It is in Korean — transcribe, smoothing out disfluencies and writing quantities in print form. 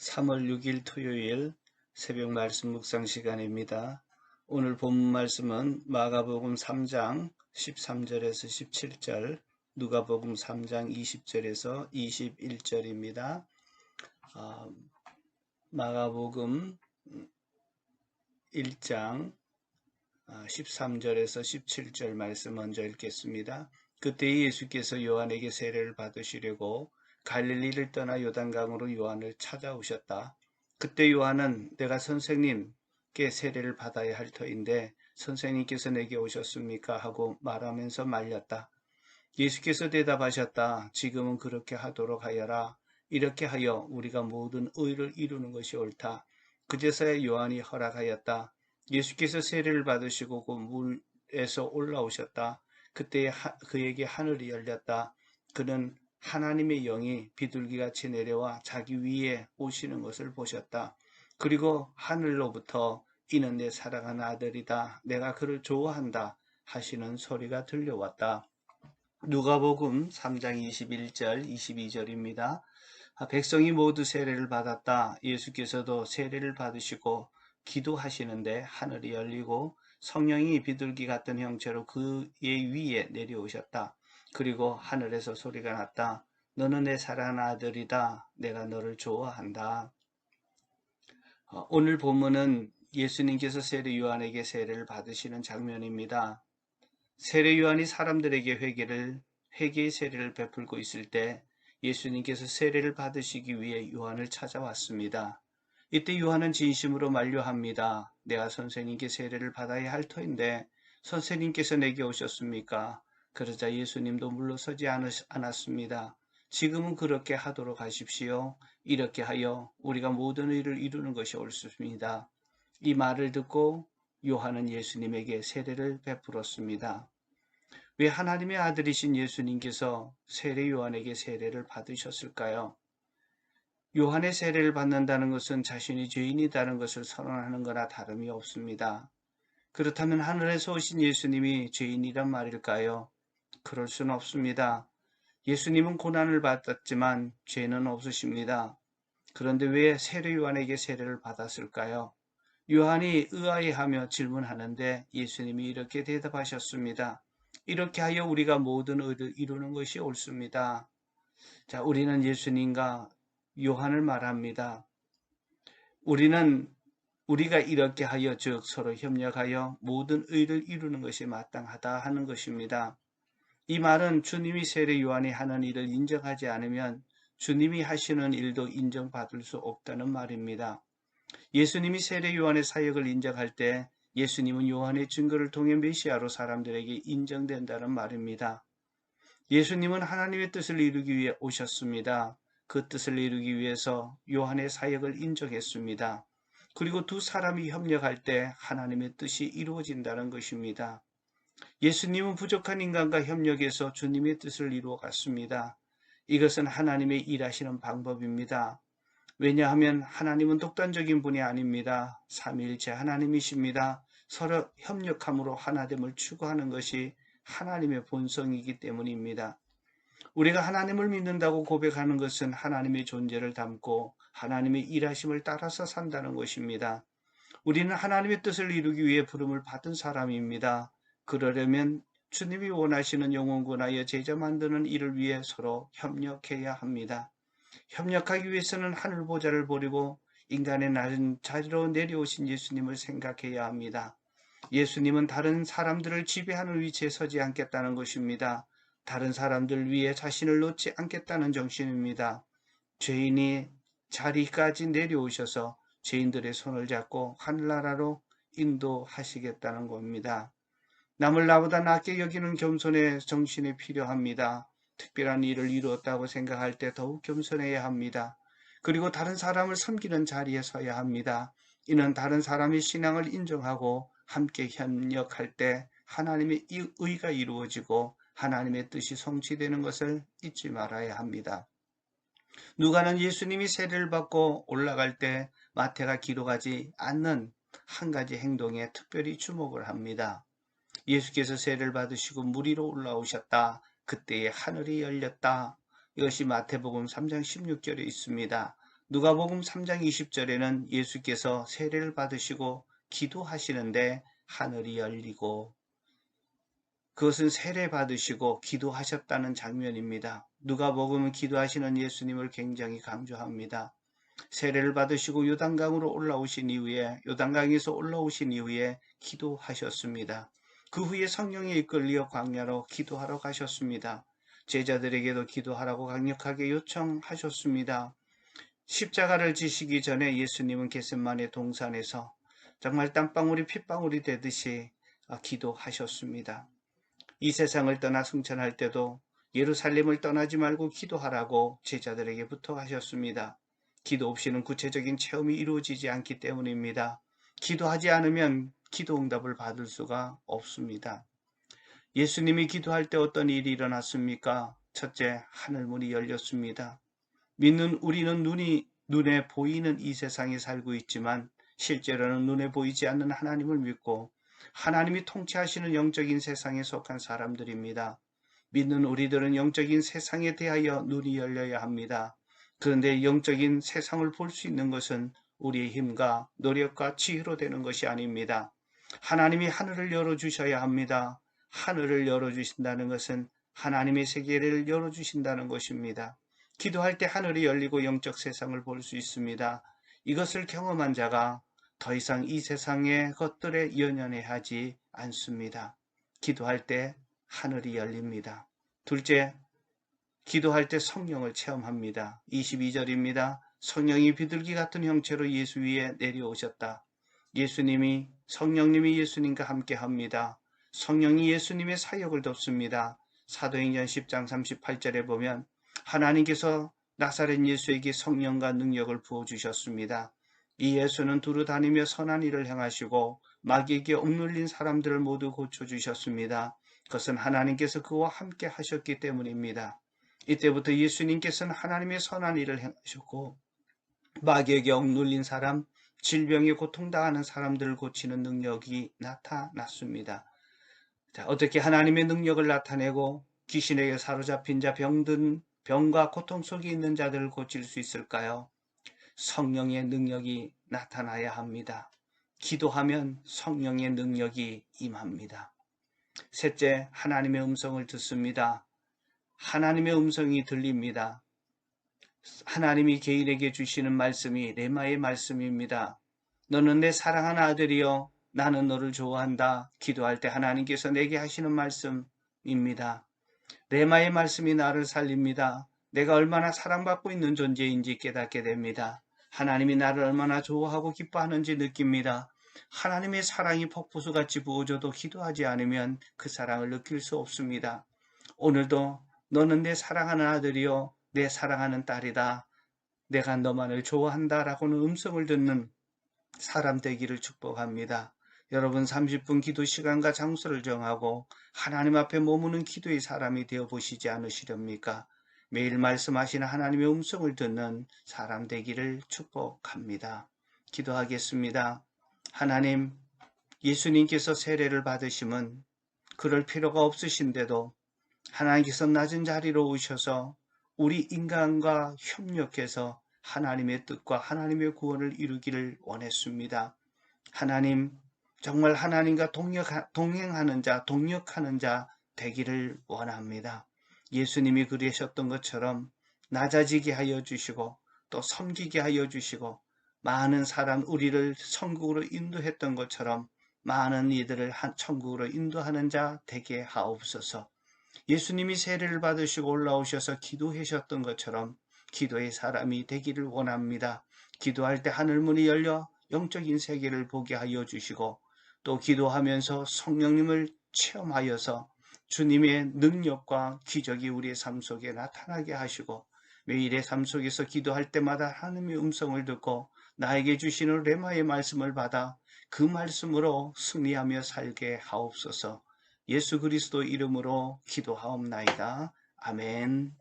3월 6일 토요일 새벽 말씀 묵상 시간입니다. 오늘 본문 말씀은 마가복음 3장 13절에서 17절, 누가복음 3장 20절에서 21절입니다. 마가복음 1장 13절에서 17절 말씀 먼저 읽겠습니다. 그때 예수께서 요한에게 세례를 받으시려고 갈릴리를 떠나 요단강으로 요한을 찾아오셨다. 그때 요한은 내가 선생님께 세례를 받아야 할 터인데 선생님께서 내게 오셨습니까? 하고 말하면서 말렸다. 예수께서 대답하셨다. 지금은 그렇게 하도록 하여라. 이렇게 하여 우리가 모든 의를 이루는 것이 옳다. 그제서야 요한이 허락하였다. 예수께서 세례를 받으시고 그 물에서 올라오셨다. 그때 그에게 하늘이 열렸다. 그는 하나님의 영이 비둘기같이 내려와 자기 위에 오시는 것을 보셨다. 그리고 하늘로부터 이는 내 사랑하는 아들이다. 내가 그를 좋아한다. 하시는 소리가 들려왔다. 누가복음 3장 21절, 22절입니다. 백성이 모두 세례를 받았다. 예수께서도 세례를 받으시고 기도하시는데 하늘이 열리고 성령이 비둘기 같은 형체로 그의 위에 내려오셨다. 그리고 하늘에서 소리가 났다. 너는 내 사랑하는 아들이다. 내가 너를 좋아한다. 오늘 본문은 예수님께서 세례 요한에게 세례를 받으시는 장면입니다. 세례 요한이 사람들에게 회개의 세례를 베풀고 있을 때 예수님께서 세례를 받으시기 위해 요한을 찾아왔습니다. 이때 요한은 진심으로 만류합니다. 내가 선생님께 세례를 받아야 할 터인데 선생님께서 내게 오셨습니까? 그러자 예수님도 물러서지 않았습니다. 지금은 그렇게 하도록 하십시오. 이렇게 하여 우리가 모든 의를 이루는 것이 옳습니다. 이 말을 듣고 요한은 예수님에게 세례를 베풀었습니다. 왜 하나님의 아들이신 예수님께서 세례 요한에게 세례를 받으셨을까요? 요한의 세례를 받는다는 것은 자신이 죄인이라는 것을 선언하는 거나 다름이 없습니다. 그렇다면 하늘에서 오신 예수님이 죄인이란 말일까요? 그럴 수는 없습니다. 예수님은 고난을 받았지만 죄는 없으십니다. 그런데 왜 세례 요한에게 세례를 받았을까요? 요한이 의아해하며 질문하는데 예수님이 이렇게 대답하셨습니다. 이렇게 하여 우리가 모든 의를 이루는 것이 옳습니다. 자, 우리는 예수님과 요한을 말합니다. 우리가 이렇게 하여 즉 서로 협력하여 모든 의를 이루는 것이 마땅하다 하는 것입니다. 이 말은 주님이 세례 요한이 하는 일을 인정하지 않으면 주님이 하시는 일도 인정받을 수 없다는 말입니다. 예수님이 세례 요한의 사역을 인정할 때 예수님은 요한의 증거를 통해 메시아로 사람들에게 인정된다는 말입니다. 예수님은 하나님의 뜻을 이루기 위해 오셨습니다. 그 뜻을 이루기 위해서 요한의 사역을 인정했습니다. 그리고 두 사람이 협력할 때 하나님의 뜻이 이루어진다는 것입니다. 예수님은 부족한 인간과 협력해서 주님의 뜻을 이루어 갔습니다. 이것은 하나님의 일하시는 방법입니다. 왜냐하면 하나님은 독단적인 분이 아닙니다. 삼위일체 하나님이십니다. 서로 협력함으로 하나됨을 추구하는 것이 하나님의 본성이기 때문입니다. 우리가 하나님을 믿는다고 고백하는 것은 하나님의 존재를 담고 하나님의 일하심을 따라서 산다는 것입니다. 우리는 하나님의 뜻을 이루기 위해 부름을 받은 사람입니다. 그러려면 주님이 원하시는 영혼군하여 제자 만드는 일을 위해 서로 협력해야 합니다. 협력하기 위해서는 하늘 보좌를 버리고 인간의 낮은 자리로 내려오신 예수님을 생각해야 합니다. 예수님은 다른 사람들을 지배하는 위치에 서지 않겠다는 것입니다. 다른 사람들 위에 자신을 놓지 않겠다는 정신입니다. 죄인이 자리까지 내려오셔서 죄인들의 손을 잡고 하늘나라로 인도하시겠다는 겁니다. 남을 나보다 낮게 여기는 겸손의 정신이 필요합니다. 특별한 일을 이루었다고 생각할 때 더욱 겸손해야 합니다. 그리고 다른 사람을 섬기는 자리에 서야 합니다. 이는 다른 사람의 신앙을 인정하고 함께 협력할 때 하나님의 의가 이루어지고 하나님의 뜻이 성취되는 것을 잊지 말아야 합니다. 누가는 예수님이 세례를 받고 올라갈 때 마태가 기록하지 않는 한 가지 행동에 특별히 주목을 합니다. 예수께서 세례를 받으시고 물 위로 올라오셨다. 그때에 하늘이 열렸다. 이것이 마태복음 3장 16절에 있습니다. 누가복음 3장 20절에는 예수께서 세례를 받으시고 기도하시는데 하늘이 열리고, 그것은 세례 받으시고 기도하셨다는 장면입니다. 누가복음은 기도하시는 예수님을 굉장히 강조합니다. 세례를 받으시고 요단강에서 올라오신 이후에 기도하셨습니다. 그 후에 성령에 이끌려 광야로 기도하러 가셨습니다. 제자들에게도 기도하라고 강력하게 요청하셨습니다. 십자가를 지시기 전에 예수님은 겟세마네 동산에서 정말 땀방울이 핏방울이 되듯이 기도하셨습니다. 이 세상을 떠나 승천할 때도 예루살렘을 떠나지 말고 기도하라고 제자들에게 부탁하셨습니다. 기도 없이는 구체적인 체험이 이루어지지 않기 때문입니다. 기도하지 않으면 기도 응답을 받을 수가 없습니다. 예수님이 기도할 때 어떤 일이 일어났습니까? 첫째, 하늘문이 열렸습니다. 믿는 우리는 눈에 보이는 이 세상에 살고 있지만 실제로는 눈에 보이지 않는 하나님을 믿고 하나님이 통치하시는 영적인 세상에 속한 사람들입니다. 믿는 우리들은 영적인 세상에 대하여 눈이 열려야 합니다. 그런데 영적인 세상을 볼 수 있는 것은 우리의 힘과 노력과 지혜로 되는 것이 아닙니다. 하나님이 하늘을 열어주셔야 합니다. 하늘을 열어주신다는 것은 하나님의 세계를 열어주신다는 것입니다. 기도할 때 하늘이 열리고 영적 세상을 볼 수 있습니다. 이것을 경험한 자가 더 이상 이 세상의 것들에 연연해하지 않습니다. 기도할 때 하늘이 열립니다. 둘째, 기도할 때 성령을 체험합니다. 22절입니다. 성령이 비둘기 같은 형체로 예수 위에 내려오셨다. 성령님이 예수님과 함께 합니다. 성령이 예수님의 사역을 돕습니다. 사도행전 10장 38절에 보면 하나님께서 나사렛 예수에게 성령과 능력을 부어주셨습니다. 이 예수는 두루 다니며 선한 일을 행하시고 마귀에게 억눌린 사람들을 모두 고쳐주셨습니다. 그것은 하나님께서 그와 함께 하셨기 때문입니다. 이때부터 예수님께서는 하나님의 선한 일을 행하셨고 마귀에게 억눌린 사람, 질병에 고통당하는 사람들을 고치는 능력이 나타났습니다. 자, 어떻게 하나님의 능력을 나타내고 귀신에게 사로잡힌 자, 병든 병과 고통 속에 있는 자들을 고칠 수 있을까요? 성령의 능력이 나타나야 합니다. 기도하면 성령의 능력이 임합니다. 셋째, 하나님의 음성을 듣습니다. 하나님의 음성이 들립니다. 하나님이 개인에게 주시는 말씀이 레마의 말씀입니다. 너는 내 사랑하는 아들이요 나는 너를 좋아한다. 기도할 때 하나님께서 내게 하시는 말씀입니다. 레마의 말씀이 나를 살립니다. 내가 얼마나 사랑받고 있는 존재인지 깨닫게 됩니다. 하나님이 나를 얼마나 좋아하고 기뻐하는지 느낍니다. 하나님의 사랑이 폭포수같이 부어져도 기도하지 않으면 그 사랑을 느낄 수 없습니다. 오늘도 너는 내 사랑하는 아들이요 내 사랑하는 딸이다. 내가 너만을 좋아한다 라고는 음성을 듣는 사람 되기를 축복합니다. 여러분 30분 기도 시간과 장소를 정하고 하나님 앞에 머무는 기도의 사람이 되어 보시지 않으시렵니까? 매일 말씀하시는 하나님의 음성을 듣는 사람 되기를 축복합니다. 기도하겠습니다. 하나님, 예수님께서 세례를 받으심은 그럴 필요가 없으신데도 하나님께서 낮은 자리로 오셔서 우리 인간과 협력해서 하나님의 뜻과 하나님의 구원을 이루기를 원했습니다. 하나님, 정말 하나님과 동행하는 자, 동력하는 자 되기를 원합니다. 예수님이 그러셨던 것처럼 낮아지게 하여 주시고 또 섬기게 하여 주시고 많은 사람 우리를 천국으로 인도했던 것처럼 많은 이들을 천국으로 인도하는 자 되게 하옵소서. 예수님이 세례를 받으시고 올라오셔서 기도하셨던 것처럼 기도의 사람이 되기를 원합니다. 기도할 때 하늘문이 열려 영적인 세계를 보게 하여 주시고 또 기도하면서 성령님을 체험하여서 주님의 능력과 기적이 우리의 삶 속에 나타나게 하시고 매일의 삶 속에서 기도할 때마다 하나님의 음성을 듣고 나에게 주시는 레마의 말씀을 받아 그 말씀으로 승리하며 살게 하옵소서. 예수 그리스도 이름으로 기도하옵나이다. 아멘.